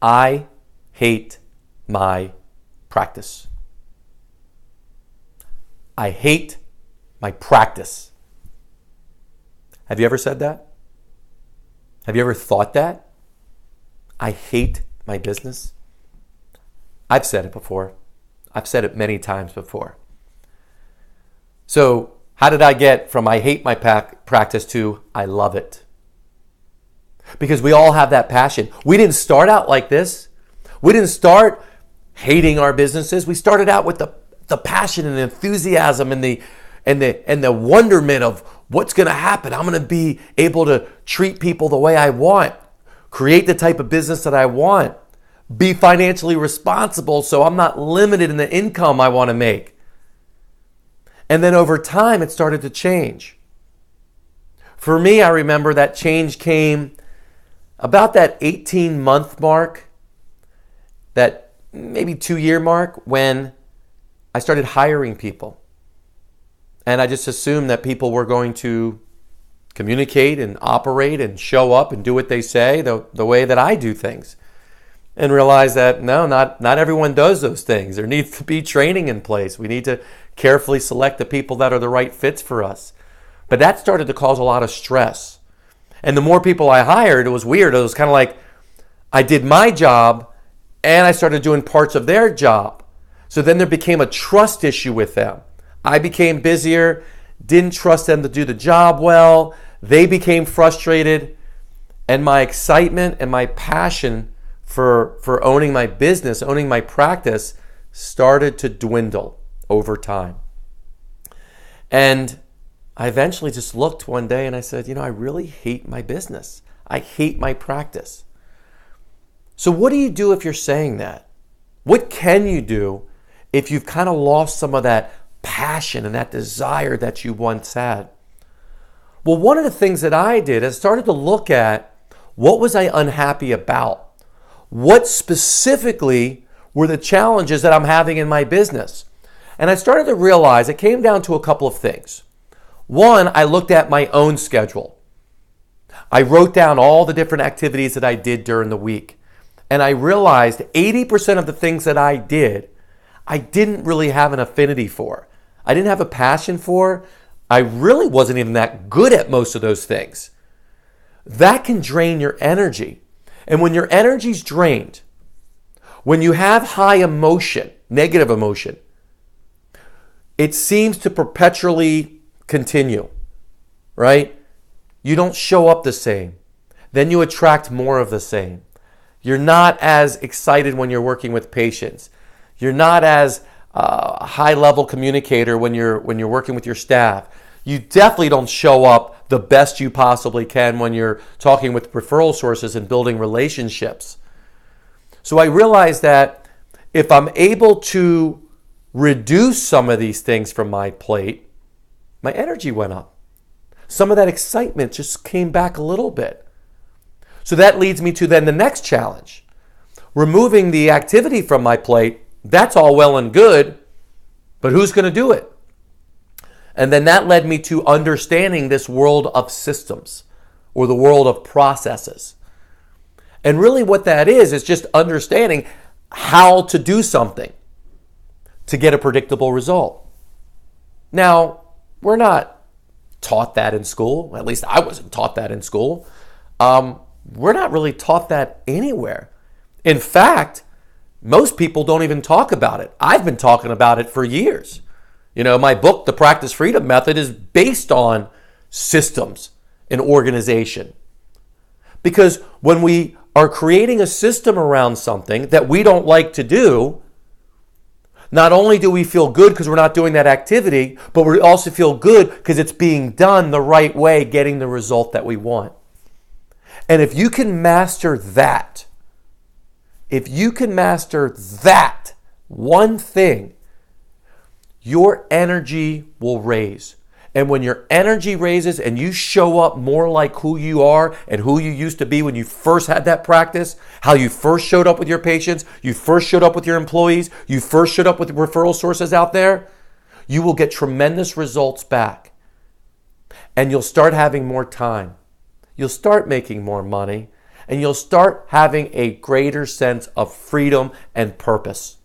I hate my practice. I hate my practice. Have you ever said that? Have you ever thought that? I hate my business. I've said it before. I've said it many times before. So how did I get from I hate my practice to I love it? Because we all have that passion. We didn't start out like this. We didn't start hating our businesses. We started out with the passion and the enthusiasm and the wonderment of what's going to happen. I'm going to be able to treat people the way I want, create the type of business that I want, be financially responsible so I'm not limited in the income I want to make. And then over time, it started to change. For me, I remember that change came about that 18-month mark, that maybe 2-year mark, when I started hiring people. And I just assumed that people were going to communicate and operate and show up and do what they say the way that I do things. And realized that no, not everyone does those things. There needs to be training in place. We need to carefully select the people that are the right fits for us. But that started to cause a lot of stress. And the more people I hired, it was weird. It was kind of like I did my job and I started doing parts of their job. So then there became a trust issue with them. I became busier, didn't trust them to do the job well. They became frustrated. And my excitement and my passion for owning my business, owning my practice, started to dwindle over time. And I eventually just looked one day and I said, I really hate my business. I hate my practice. So what do you do if you're saying that? What can you do if you've kind of lost some of that passion and that desire that you once had? Well, one of the things that I did is started to look at what was I unhappy about? What specifically were the challenges that I'm having in my business? And I started to realize it came down to a couple of things. One, I looked at my own schedule. I wrote down all the different activities that I did during the week. And I realized 80% of the things that I did, I didn't really have an affinity for. I didn't have a passion for. I really wasn't even that good at most of those things. That can drain your energy. And when your energy's drained, when you have high emotion, negative emotion, it seems to perpetually continue, right? You don't show up the same. Then you attract more of the same. You're not as excited when you're working with patients. You're not as a high-level communicator when you're working with your staff. You definitely don't show up the best you possibly can when you're talking with referral sources and building relationships. So I realized that if I'm able to reduce some of these things from my plate, my energy went up. Some of that excitement just came back a little bit. So that leads me to then the next challenge. Removing the activity from my plate, that's all well and good, but who's going to do it? And then that led me to understanding this world of systems or the world of processes. And really what that is just understanding how to do something to get a predictable result. Now, we're not taught that in school. At least I wasn't taught that in school. We're not really taught that anywhere. In fact, most people don't even talk about it. I've been talking about it for years. My book, The Practice Freedom Method, is based on systems and organization. Because when we are creating a system around something that we don't like to do, not only do we feel good because we're not doing that activity, but we also feel good because it's being done the right way, getting the result that we want. And if you can master that one thing, your energy will raise. And when your energy raises and you show up more like who you are and who you used to be when you first had that practice, how you first showed up with your patients, you first showed up with your employees, you first showed up with referral sources out there, you will get tremendous results back. And you'll start having more time. You'll start making more money. and you'll start having a greater sense of freedom and purpose.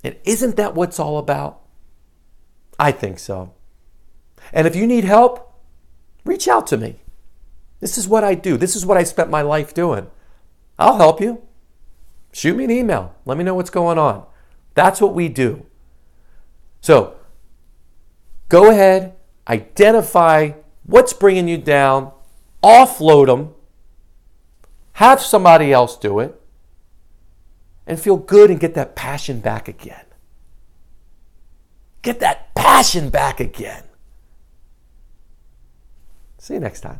And isn't that what it's all about? I think so. And if you need help, reach out to me. This is what I do. This is what I spent my life doing. I'll help you. Shoot me an email. Let me know what's going on. That's what we do. So go ahead, identify what's bringing you down, offload them, have somebody else do it, and feel good and get that passion back again. Get that passion back again. See you next time.